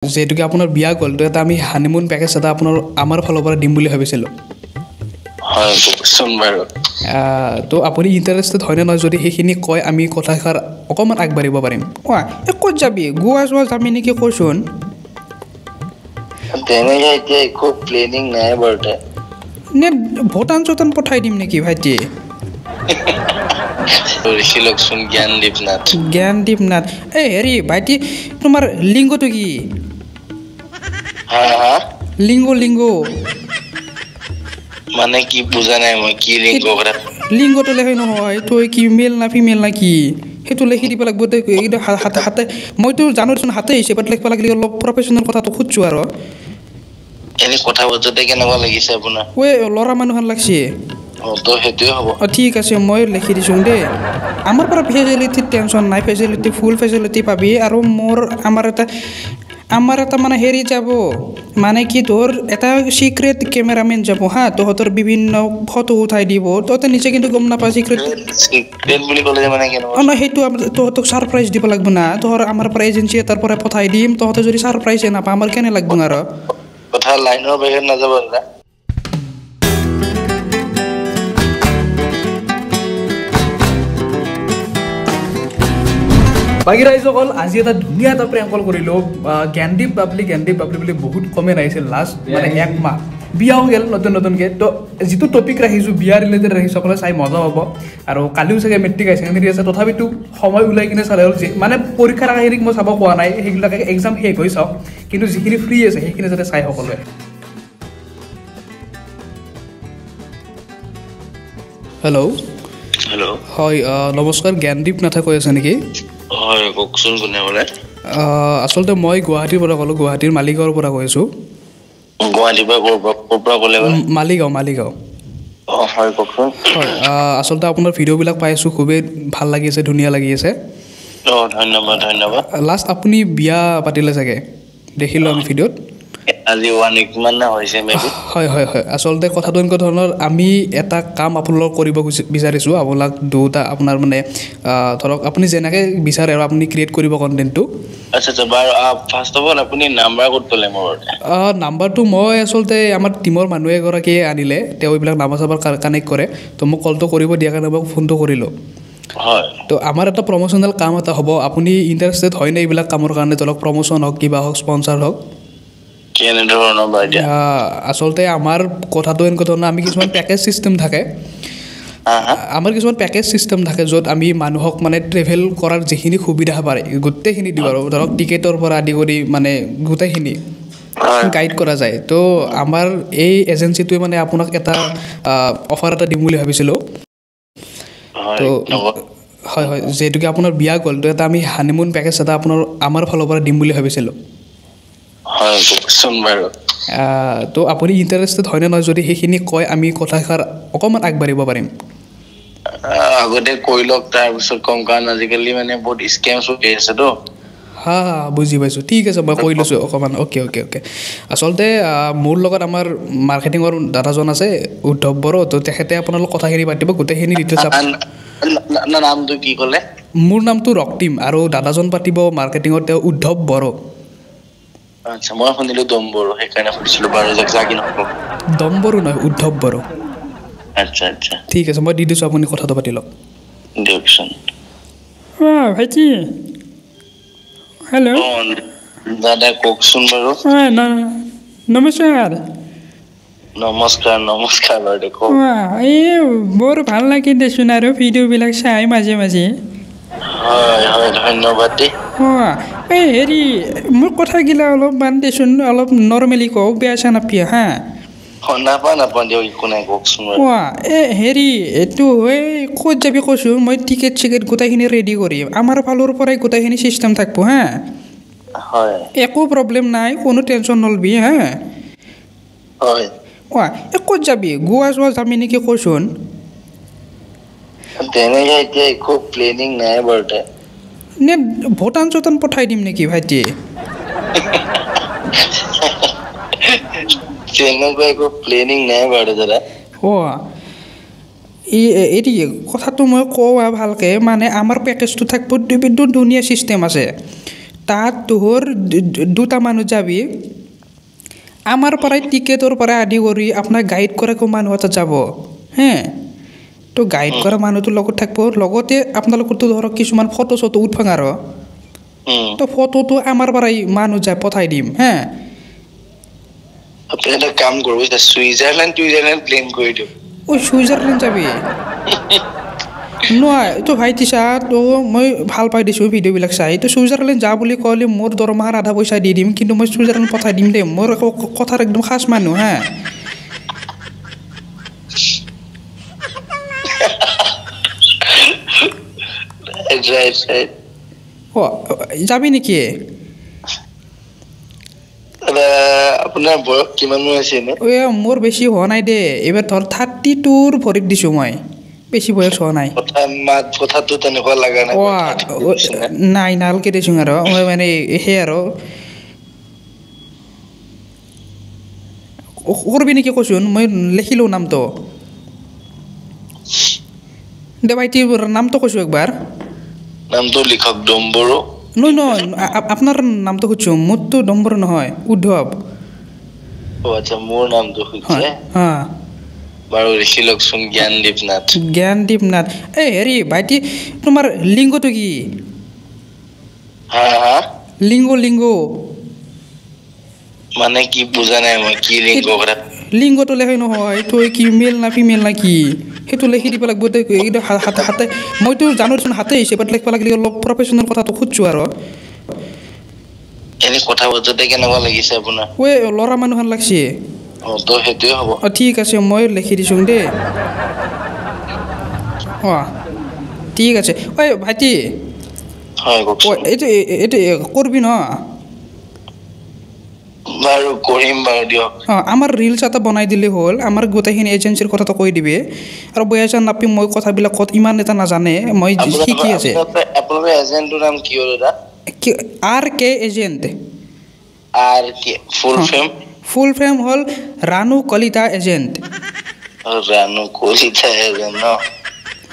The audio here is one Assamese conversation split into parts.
যেহেতুকে আপোনাৰ বিয়া গ'ল তো এটা আমি হানিমুন পেকেজ এটা আপোনাৰ আমাৰ ফালৰ পৰা দিম বুলি ভাবিছিলোঁ হয় কওকচোন বাৰু তো আপুনি ইণ্টাৰেষ্টেড হয়নে নহয় যদি সেইখিনি কয় আমি কথাষাৰ অকণমান আগবাঢ়িব পাৰিম ক'ত যাবি গোৱা যোৱা যাবি নেকি কৈছোন তেনেকে এতিয়া একো প্লেনিং নাই বাৰু নে ভূটান চটান পঠাই দিম নেকি ভাইটি ঋষিলকচোন জ্ঞানদীপ নাথ এই হেৰি ভাইটি তোমাৰ লিংগটো কি হা লিংগ মানে কি বুজা নাই মই কি লিংগ কথা লিংগটো লেখাই নহয় তই কি মেল না ফিমেল না কি সেইটো লিখি দিব লাগিব হাতে মইতো জানোচোন হাতে হিচাপত লিখিব লাগিলে অলপ প্ৰফেশ্যনেল কথাটো খুজিছোঁ আৰু এনে কথা বজাতে কেনেকুৱা লাগিছে আপোনাৰ ঐ ল'ৰা মানুহখন লাগছে তো সেইটোৱে হ'ব ঠিক আছে মই লিখি দিছোঁ দেই আমাৰ পৰা ফেচিলিটিৰ টেনশ্যন নাই ফেচিলিটি ফুল ফেচিলিটি পাবি আৰু আমাৰ এটা মানে হেৰি যাব মানে কি তোৰ এটা চিক্ৰেট কেমেৰামেন যাব হা তহঁতৰ বিভিন্ন ফটো উঠাই দিব তহঁতে নিজে কিন্তু গম নাপা চিক্ৰেট বুলি ক'লে মানে কেনেকুৱা নহয় সেইটো তহঁতক ছাৰপ্ৰাইজ দিব লাগিব না তোৰ আমাৰ পৰা এজেঞ্চি এটাৰ পৰা পঠাই দিম তহঁতে যদি ছাৰপ্ৰাইজে নাপা আমাৰ কেনে লাগিব আৰু কথা লাইনৰ বাহিৰত নাযাব দাদা বাকী ৰাইজসকল আজি এটা ধুনীয়া এটা প্ৰেংক কল কৰিলোঁ জ্ঞানদীপ বাবলি বুলি বহুত কমেণ্ট আহিছিল লাষ্ট মানে এক মাহ বিয়াও গ'ল নতুনকৈ তো যিটো টপিক ৰাখিছোঁ বিয়া ৰিলেটেড ৰাখিছোঁ সকলোৱে চাই মজা পাব আৰু কালিও চাগে মেট্ৰিক হাই ছেকেণ্ডেৰী আছে তথাপিতো সময় ওলাই কিনে চালে হ'ল মানে পৰীক্ষাৰ কাহিনীক মই চাব পোৱা নাই সেইবিলাকে এক্সাম শেষ হৈ চাওক কিন্তু যিখিনি ফ্ৰী আছে সেইখিনি যাতে চাই সকলোৱে হেল্ল' হয় নমস্কাৰ জ্ঞানদীপ নাথে কৈ আছে নেকি হয় কওকচোন কোনে ক'লে আচলতে মই গুৱাহাটীৰ পৰা ক'লোঁ গুৱাহাটীৰ মালিগাঁৱৰ পৰা কৈ আছোঁ গুৱাহাটীৰ পৰা ক'ৰ পৰা ক'লে মালিগাঁও হয় কওকচোন হয় আচলতে আপোনাৰ ভিডিঅ'বিলাক পাই আছোঁ খুবেই ভাল লাগি আছে ধুনীয়া লাগি আছে ধন্যবাদ লাষ্ট আপুনি বিয়া পাতিলে চাগে দেখিলোঁ আমি ভিডিঅ'ত আজি 1 week মান হৈছে মেবি হয় আচলতে কথাটো এনেকুৱা ধৰণৰ আমি এটা কাম আপোনালোকক কৰিব বিচাৰিছোঁ আপোনাক দুটা আপোনাৰ মানে ধৰক আপুনি যেনেকৈ বিচাৰে আৰু আপুনি ক্ৰিয়েট কৰিব কণ্টেণ্টটো আচ্ছা বাৰু ফাৰ্ষ্ট অফ অল আপুনি নাম্বাৰ ক'ত পালে মোৰ নাম্বাৰটো মই আচলতে আমাৰ টীমৰ মানুহ এগৰাকীয়ে আনিলে তেওঁ এইবিলাক নাম্বাৰ চাম্বাৰ কানেক্ট কৰে তো মোক কলটো কৰিব দিয়াৰ কাৰণে মই ফোনটো কৰিলোঁ হয় তো আমাৰ এটা প্ৰমোচনেল কাম এটা হ'ব আপুনি ইণ্টাৰেষ্টেড হয়নে এইবিলাক কামৰ কাৰণে ধৰক প্ৰমোশ্যন হওক কিবা হওক স্পনচাৰ হওক আচলতে আমাৰ কথাটো এনেকুৱা ধৰণৰ আমি কিছুমান পেকেজ ছিষ্টেম থাকে য'ত আমি মানুহক মানে ট্ৰেভেল কৰাৰ যিখিনি সুবিধা পাৰে গোটেইখিনি দিওঁ আৰু ধৰক টিকেটৰ পৰা আদি কৰি মানে গোটেইখিনি গাইড কৰা যায় তো আমাৰ এই এজেঞ্চিটোৱে মানে আপোনাক এটা অফাৰ এটা দিম বুলি ভাবিছিলোঁ তো হয় যিহেতুকে আপোনাৰ বিয়া গ'ল তো এটা আমি হানিমুন পেকেজ এটা আমাৰ ফালৰ পৰা দিম বুলি ভাবিছিলোঁ হয় কওকচোন বাৰু তো আপুনি ইণ্টাৰেষ্টেড হয়নে নহয় যদি সেইখিনি কয় আমি কথাষাৰ অকণমান আগবাঢ়িব পাৰিম আগতে কৈ লওক তাৰপিছত কম কাৰণ আজিকালি মানে বহুত স্কেমছ হৈ আছেতো বুজি পাইছোঁ ঠিক আছে মই কৈ লৈছোঁ অকণমান অ'কে আচলতে মোৰ লগত আমাৰ মাৰ্কেটিঙৰ দাদাজন আছে উদ্ধৱ বড়ো তো তেখেতে আপোনালোক কথাখিনি পাতিব গোটেইখিনি ডিটেইলছ নামটো কি ক'লে মোৰ নামটো ৰক্তিম আৰু দাদাজন পাতিব মাৰ্কেটিঙৰ তেওঁ উদ্ধৱ বড়ো আচ্ছা মই শুনিলোঁ দম্বৰু সেইকাৰণে সুধিছিলোঁ বাৰু যাকি নকওঁ দম্বৰু নহয় উদ্ধৱ বড়ো আচ্ছা ঠিক আছে মই দি দিছোঁ আপুনি কথাটো পাতি লওক দিয়কচোন ভাইটি হেল্ল' দাদা কওকচোন বাৰু নমস্কাৰ বাৰু দেখো এই বৰ ভাল লাগে দেচোন আৰু ভিডিঅ'বিলাক চাই মাজে হয় ধন্যবাদ দেই এই হেৰি মোৰ কথাগিলা অলপমান দেচোন অলপ নৰ্মেলি কওক বেয়া চা নাপিয়া হা নাপাওঁ দিয়ক একো নাই কওকচোন এই হেৰি এইটো এই ক'ত যাবি কৈছোঁ মই টিকেট চিকেট গোটেইখিনি ৰেডি কৰিম আমাৰ ফালৰ পৰাই গোটেইখিনি চিষ্টেম থাকিব হা হয় একো প্ৰব্লেম নাই কোনো টেনশ্যন নলবি হা হয় ক'ত যাবি গোৱা যোৱা যাবি নেকি কৈছোন তেনেকে এতিয়া একো প্লেনিং নাই বাৰু নে ভূটান চটান পঠাই দিম নেকি ভাইটি তেনেকুৱা একো প্লেনিং নাই বাৰু দাদা এটি কথাটো মই কওঁ ভালকৈ মানে আমাৰ পেকেজটো থাকিব ধুনীয়া ছিষ্টেম আছে তাত তোৰ দুটা মানুহ যাবি আমাৰ পৰাই টিকেটৰ পৰা আদি কৰি আপোনাৰ গাইড কৰাকো মানুহ এটা যাব হে তো গাইড কৰা মানুহটোৰ লগত থাকিব লগতে আপোনালোকৰতো ধৰক কিছুমান ফটো চটো উঠাং আৰু তো ফটোটো আমাৰ পৰাই মানুহ যায় পঠাই দিম হে আপুনি এটা কাম কৰিব সুইজাৰলেণ্ড প্লেন কৰি দিওঁ ও সুইজাৰলেণ্ড যাবি নহয় তো ভাইটি চা তো মই ভাল পাই দিছোঁ ভিডিঅ'বিলাক চাই তো সুইজাৰলেণ্ড যা বুলি ক'লে মোৰ দৰমহাৰ আধা পইচা দি দিম কিন্তু মই সুইজাৰলেণ্ড পঠাই দিম দেই মোৰ আকৌ কথাৰ একদম খাচ মানুহ হা যাবি নেকি আপোনাৰ বয়স কিমান হৈছে মোৰ বেছি হোৱা নাই দে এইবাৰ ধৰ 32 ভৰিত দিছোঁ মই বেছি বয়স হোৱা নাই কথাটো তেনেকুৱা লগা নাই নালকে দিছোঁ আৰু মই মানে সেই আৰু কৰবি নেকি কৈছোন মই লিখিলোঁ নামটো দে ভাইটি নামটো কৈছোঁ একবাৰ নামটো লিখক ডম্বৰু নহয় আপোনাৰ নামটো সুধিছোঁ মোৰতো ডম্বৰু নহয় উদ্ধৱ আচ্ছা মোৰ নামটো সুধিছে বাৰু লিখি লওকচোন জ্ঞানদীপ নাথ এই হেৰি ভাইটি তোমাৰ লিংগটো কি লিংগ মানে কি বুজা নাই মই কি লিংগ কথা লিংগটো লেখে নহয় এইটো কি মেল না ফিমেল না কি সেইটো লিখি দিব লাগিব হাতে মইতো জানোচোন হাতে হিচাপত লিখিব লাগিলে অলপ প্ৰফেশ্যনেল কথাটো খুজিছোঁ আৰু এনে কথা বতৰাতে কেনেকুৱা লাগিছে আপোনাৰ ঐ ল'ৰা মানুহখন লাগছে তো সেইটোৱে হ'ব ঠিক আছে মই লিখি দিছোঁ দেই ঠিক আছে ঐ ভাইটি হয় কওকচোন এইটো কৰবি ন বাৰু কৰিম বাৰু দিয়ক আমাৰ ৰিলছ এটা বনাই দিলে হ'ল আমাৰ গোটেইখিনি এজেঞ্চিৰ কথাটো কৈ দিবি আৰু বয়াচা নাপি মই কথাবিলাক ক'ত ইমান এটা নাজানে মই শিকি আছে আপোনালোকৰ এজেণ্টৰ নাম কি হ'ল দাদা RK এজেণ্ট RK ফুল ফ্ৰেম হ'ল ৰাণু কলিতা এজেণ্ট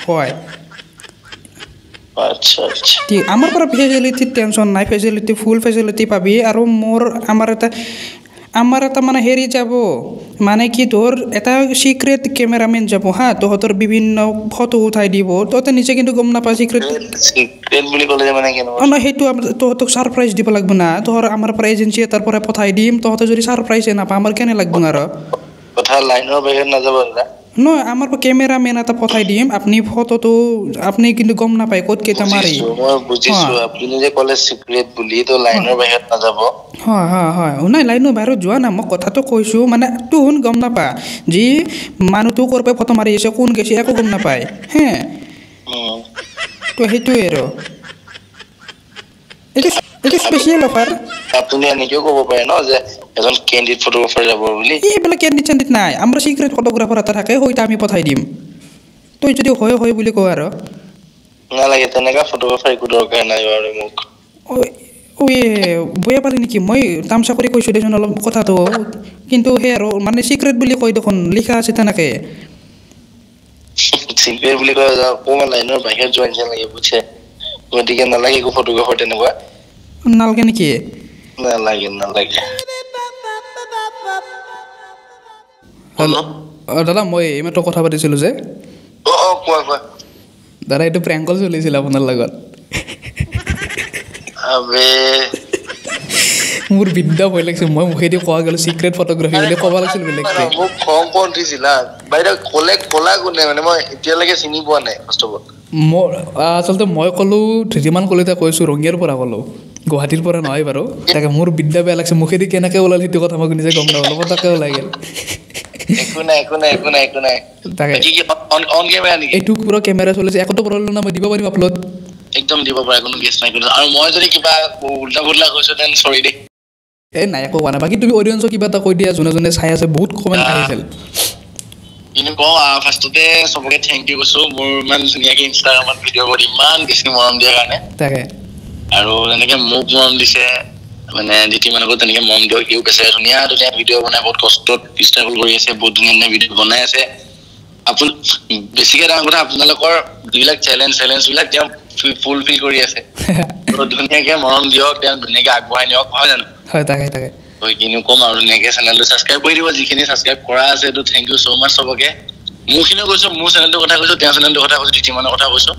হয় আচ্ছা ঠিক আমাৰ পৰা ফেচিলিটিৰ টেনশ্যন নাই ফেচিলিটি ফুল ফেচিলিটি পাবি আৰু আমাৰ এটা মানে হেৰি যাব মানে কি তোৰ এটা চিক্ৰেট কেমেৰামেন যাব হা তহঁতৰ বিভিন্ন ফটো উঠাই দিব তহঁতে নিজে কিন্তু গম নাপা চিক্ৰেট বুলি ক'লে মানে সেইটো তহঁতক ছাৰপ্ৰাইজ দিব লাগিব না তোৰ আমাৰ পৰা এজেঞ্চি এটাৰ পৰা পঠাই দিম তহঁতে যদি ছাৰপ্ৰাইজে নাপা আমাৰ কেনে লাগিব আৰু কথা লাইনৰ বাহিৰত নাযাব নহয় আমাৰ পৰা কেমেৰামেন এটা পঠাই দিম আপুনি ফটোটো আপুনি কিন্তু গম নাপায় ক'ত কেইটা মাৰি মই বুজিছোঁ আপুনি যে ক'লে চিক্ৰেট বুলি তো লাইনৰ বাহিৰত নাযাব হয় নাই লাইনৰ বাহিৰত যোৱা নাই মই কথাটো কৈছোঁ মানে তোন গম নাপা যি মানুহটো ক'ৰ পৰা ফটো মাৰি আছে কোন গৈছে একো গম নাপায় হে তো সেইটোৱে আৰু এইটো স্পেচিয়েল অফাৰ আপুনি এনেকেও ক'ব পাৰে ন যে এজন কেণ্ডিড ফটোগ্ৰাফাৰ যাব বুলি এইবিলাক কেণ্ডিড নাই আমাৰ চিক্ৰেট ফটোগ্ৰাফাৰ এটা থাকে হয়তো আমি পঠাই দিম তই যদি হয় বুলি কওঁ আৰু নালাগে তেনেকুৱা ফটোগ্ৰাফাৰ একো দৰকাৰ নাই বাৰু মোক বয়া পাৰি নেকি মই তামচা কৰি কৈছোঁ দেচোন অলপ কথাটো কিন্তু সেই আৰু মানে চিক্ৰেট বুলি কয় দেখোন লিখা আছে তেনেকৈ চিক্ৰেট বুলি কয় অকণমান লাইনৰ বাহিৰত যোৱা নিচিনা লাগে বুজিছে গতিকে নালাগে একো ফটোগ্ৰাফাৰ তেনেকুৱা নালাগে নেকি নালাগে দাদা মই এইমাত্ৰ কথা পাতিছিলোঁ যে কোৱা দাদা এইটো প্ৰেংকল চলিছিল আপোনাৰ লগত মোৰ বিদ্যা ভয় লাগিছে মই মুখেদি কোৱা গ'লো চিক্ৰেট ফটোগ্ৰাফী বুলি ক'ব লাগিছিল বেলেগকে মোক খং উঠিছিল বাইদেউ ক'লা কোনে মানে মই এতিয়ালৈকে চিনি পোৱা নাই মোৰ আচলতে মই ক'লোঁ ধৃতিমান কলিতা কৈছোঁ ৰঙিয়াৰ পৰা ক'লোঁ গুৱাহাটীৰ পৰা নহয় বাৰু তাকে মোৰ বিদ্যা বেয়া লাগিছে মুখেদি কেনেকৈ ওলাল সেইটো কথা মই নিজে গম নাপালোঁ পটককৈ ওলাই গ'ল তাকে এইটো পুৰা কেমেৰা চলিছে একোতো প্ৰব্লেম নাই মই দিব পাৰিম আপলোড একদম দিব পাৰে কোনো কেছ নাই আৰু মই যদি কিবা উল্টা পুল্টা কৈছোঁ দেন চৰি দেই নাই একো কোৱা নাই বাকী তুমি অডিয়েঞ্চক কিবা এটা কৈ দিয়া যোনে চাই আছে বহুত কমেণ্ট আহিছিল কিন্তু কওঁ ফাৰ্ষ্টতে চবকে থেংক ইউ কৈছোঁ মোৰ ইমান ধুনীয়াকৈ ইনষ্টাগ্ৰামত ভিডিঅ' কৰি ইমান বেছি মৰম দিয়াৰ কাৰণে তাকে আৰু যেনেকৈ মোক মৰম দিছে মানে দ্বিতীয়মানকো তেনেকৈ মৰম দিয়ক সিও কৈছে ধুনীয়া ভিডিঅ' বনাই বহুত কষ্টত ষ্ট্ৰাগল কৰি আছে বহুত ধুনীয়া ভিডিঅ' বনাই আছে বেছিকৈ ডাঙৰ কথা আপোনালোকৰ যিবিলাক চেলেঞ্জবিলাক তেওঁ ফুলফিল কৰি আছে ধুনীয়াকে মৰম দিয়ক তেওঁ ধুনীয়াকে আগবঢ়াই নিয়ক হয় জানো হয় তাকে তাকে হয় কিনো কম আৰু ধুনীয়াকে চেনেলটো ছাবস্ক্ৰাইব কৰি দিব যিখিনি ছাবস্ক্ৰাইব কৰা আছে তো থেংক ইউ সো মাচ সবকে মোৰখিনিও কৈছো মোৰ চেনেলটোৰ কথা কৈছো তেওঁৰ চেনেলটোৰ কথা কৈছো তিমানৰ কথা কৈছো